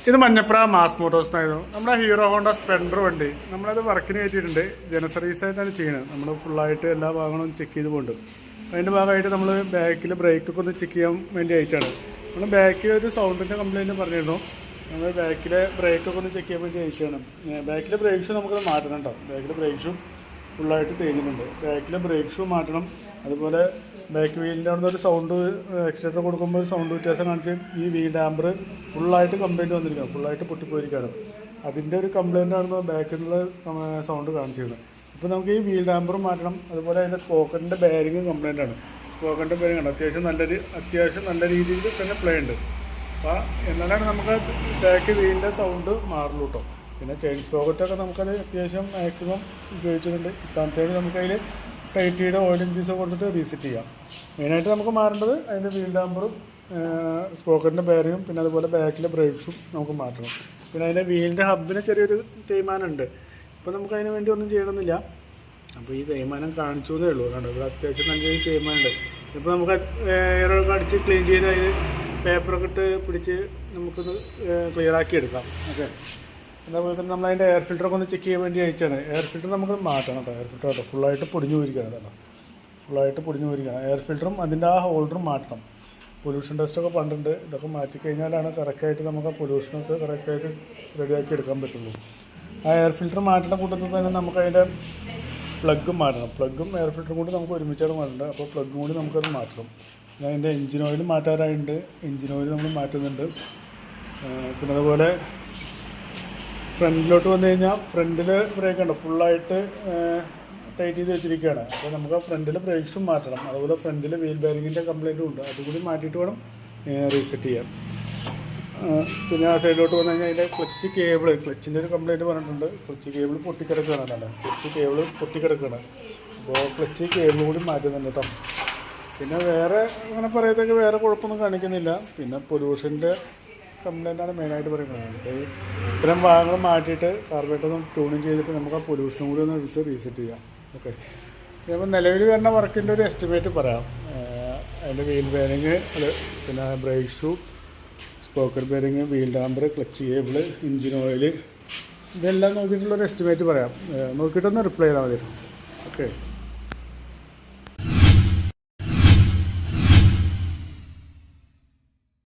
ഇത് മഞ്ഞപ്ര മാസ് മോട്ടോഴ്സിനായിരുന്നു നമ്മുടെ hero Honda Splendor വണ്ടി. നമ്മളത് വർക്കിന് കയറ്റിയിട്ടുണ്ട്. ജന സർവീസായിട്ടാണ് ചെയ്യുന്നത്. നമ്മൾ ഫുള്ളായിട്ട് എല്ലാ ഭാഗങ്ങളും ചെക്ക് ചെയ്ത് പോകുന്നുണ്ട്. അതിൻ്റെ ഭാഗമായിട്ട് നമ്മൾ ബാക്കിൽ ബ്രേക്കൊക്കെ ഒന്ന് ചെക്ക് ചെയ്യാൻ വേണ്ടി അയച്ചാണ്. നമ്മൾ ബാക്കിൽ ഒരു സൗണ്ടിൻ്റെ കംപ്ലയിൻറ്റ് പറഞ്ഞിരുന്നു. നമ്മൾ ബാക്കിലെ ബ്രേക്കൊക്കെ ഒന്ന് ചെക്ക് ചെയ്യാൻ വേണ്ടി അയച്ചാണ്. ബാക്കിലെ ബ്രേക്ക് ഷൂ നമുക്കത് മാറ്റണം കേട്ടോ. ബാക്കിലെ ബ്രേക്ക് ഷൂ ഫുള്ളായിട്ട് തേഞ്ഞിട്ടുണ്ട്. ബാക്കിലെ ബ്രേക്ക് ഷൂ മാറ്റണം. അതുപോലെ ബാക്ക് വീലിൻ്റെ അവിടെ നിന്ന് ഒരു സൗണ്ട് എക്സിലേറ്റർ കൊടുക്കുമ്പോൾ ഒരു സൗണ്ട് വ്യത്യാസം കാണിച്ച് ഈ വീൽ ഡാമ്പർ ഫുള്ളായിട്ട് കംപ്ലയിൻറ്റ് വന്നിരിക്കുകയാണ്. ഫുള്ളായിട്ട് പൊട്ടിപ്പോയിരിക്കുകയാണ്. അതിൻ്റെ ഒരു കംപ്ലയിൻ്റ് ആണെന്ന് ബാക്കിൽ നിന്നുള്ള സൗണ്ട് കാണിച്ചിരുന്നത്. ഇപ്പോൾ നമുക്ക് ഈ വീൽ ഡാമ്പറും മാറ്റണം. അതുപോലെ അതിൻ്റെ സ്പോക്കറിൻ്റെ ബെയറിങ് കംപ്ലയിൻ്റ് ആണ്. സ്പോക്കറിൻ്റെ ബെയറിംഗ് ആണ് അത്യാവശ്യം നല്ല രീതിയിൽ തന്നെ പ്ലേ ഉണ്ട്. അപ്പോൾ എന്നാലാണ് നമുക്ക് ബാക്ക് വീലിൻ്റെ സൗണ്ട് മാറുള്ളൂ കേട്ടോ. പിന്നെ ചെയിൻ സ്പോക്കറ്റൊക്കെ നമുക്കത് അത്യാവശ്യം മാക്സിമം ഉപയോഗിച്ചിട്ടുണ്ട്. ഇത്താമത്തേക്ക് നമുക്കതിൽ ടൈറ്റിയുടെ ഓയിൽ ഇൻക്രീസ് കൊടുത്തിട്ട് റീസെറ്റ് ചെയ്യാം. മെയിനായിട്ട് നമുക്ക് മാറേണ്ടത് അതിൻ്റെ വീൽ ഡാമ്പറും സ്പോക്കറ്റിൻ്റെ ബെയറിങ്ങും പിന്നെ അതുപോലെ ബാക്കിലെ ബ്രേക്സും നമുക്ക് മാറ്റണം. പിന്നെ അതിൻ്റെ വീലിൻ്റെ ഹബിന് ചെറിയൊരു തേയ്മാനമുണ്ട്. ഇപ്പോൾ നമുക്ക് അതിന് വേണ്ടി ഒന്നും ചെയ്യണമെന്നില്ല. അപ്പോൾ ഈ തേയ്മാനം കാണിച്ചു എന്നേ ഉള്ളൂ. കണ്ടോ, ഇവിടെ അത്യാവശ്യം നല്ല രീതിയിൽ തേയ്മാനമുണ്ട്. ഇപ്പോൾ നമുക്ക് എയറൊക്കെ അടിച്ച് ക്ലീൻ ചെയ്ത് അതിൽ പേപ്പറൊക്കെ ഇട്ട് പിടിച്ച് നമുക്കൊന്ന് ക്ലിയറാക്കി എടുക്കാം. ഓക്കെ. അതേപോലെ തന്നെ നമ്മൾ അതിൻ്റെ എയർ ഫിൽറ്ററൊക്കെ ഒന്ന് ചെക്ക് ചെയ്യാൻ വേണ്ടി അയച്ചാണ്. എയർ ഫിൽറ്റർ നമുക്ക് മാറ്റണം കേട്ടോ. എയർ ഫിൽറ്റർ കേട്ടോ ഫുള്ളായിട്ട് പൊടിഞ്ഞു പോയിരിക്കുകയാണ് കേട്ടോ. ഫുള്ളായിട്ട് പൊടിഞ്ഞു പോയിരിക്കുകയാണ്. എയർ ഫിൽറ്ററും അതിൻ്റെ ആ ഹോൾഡറും മാറ്റണം. പൊല്യൂഷൻ ടെസ്റ്റൊക്കെ പണ്ടുണ്ട്. ഇതൊക്കെ മാറ്റിക്കഴിഞ്ഞാലാണ് കറക്റ്റായിട്ട് നമുക്ക് ആ പൊല്യൂഷനൊക്കെ കറക്റ്റായിട്ട് റെഡിയാക്കി എടുക്കാൻ പറ്റുള്ളൂ. ആ എയർ ഫിൽറ്റർ മാറ്റുന്ന കൂട്ടത്തിൽ തന്നെ നമുക്ക് അതിൻ്റെ പ്ലഗും മാറ്റണം. പ്ലഗും എയർ ഫിൽറ്ററും കൂടി നമുക്ക് ഒരുമിച്ചാണ് മാറ്റേണ്ടത്. അപ്പോൾ പ്ലഗും കൂടി നമുക്കത് മാറ്റണം. പിന്നെ അതിൻ്റെ എഞ്ചിൻ ഓയിൽ മാറ്റാറായിട്ടുണ്ട്. എഞ്ചിൻ ഓയിൽ നമ്മൾ മാറ്റുന്നുണ്ട്. പിന്നെ അതുപോലെ ഫ്രണ്ടിലോട്ട് വന്നു കഴിഞ്ഞാൽ ഫ്രണ്ടിൽ ബ്രേക്ക് ഉണ്ട് ഫുള്ളായിട്ട് ടൈറ്റ് ചെയ്ത് വെച്ചിരിക്കുകയാണ്. അപ്പോൾ നമുക്ക് ഫ്രണ്ടിൽ ബ്രേക്സും മാറ്റണം. അതുപോലെ ഫ്രണ്ടിൽ വീൽ ബെയറിങ്ങിൻ്റെ കംപ്ലയിൻറ്റും ഉണ്ട്. അതുകൂടി മാറ്റിയിട്ട് വേണം റീസെറ്റ് ചെയ്യാൻ. പിന്നെ ആ സൈഡിലോട്ട് വന്നു കഴിഞ്ഞാൽ അതിൻ്റെ ക്ലച്ചിൻ്റെ ഒരു കംപ്ലയിൻറ്റ് പറഞ്ഞിട്ടുണ്ട്. ക്ലച്ച് കേബിൾ പൊട്ടിക്കിടക്കുകയാണ് അല്ലേ. ക്ലച്ച് കേബിൾ പൊട്ടിക്കിടക്കുകയാണ്. അപ്പോൾ ക്ലച്ച് കേബിൾ കൂടി മാറ്റുന്നുണ്ട് കേട്ടോ. പിന്നെ വേറെ അങ്ങനെ പറയത്തൊക്കെ വേറെ കുഴപ്പമൊന്നും കാണിക്കുന്നില്ല. പിന്നെ പൊല്യൂഷൻ്റെ കംപ്ലയിൻ്റാണ് മെയിനായിട്ട് പറയുന്നത്. അപ്പോൾ ഇത്തരം ഭാഗങ്ങൾ മാറ്റിയിട്ട് കാർബറേറ്റർ ട്യൂണിങ് ചെയ്തിട്ട് നമുക്ക് ആ പൊല്യൂഷനും കൂടി ഒന്ന് എടുത്ത് റീസെറ്റ് ചെയ്യാം. ഓക്കെ. അപ്പോൾ നിലവിൽ വരുന്ന വർക്കിൻ്റെ ഒരു എസ്റ്റിമേറ്റ് പറയാം. അതിൻ്റെ വീൽ ബെയറിങ്, പിന്നെ brake shoe, sprocket bearing, wheel damper, clutch cable, engine oil, ഇതെല്ലാം നോക്കിയിട്ടുള്ളൊരു എസ്റ്റിമേറ്റ് പറയാം. നോക്കിയിട്ടൊന്ന് റിപ്ലൈ ചെയ്താൽ മതി. ഓക്കെ.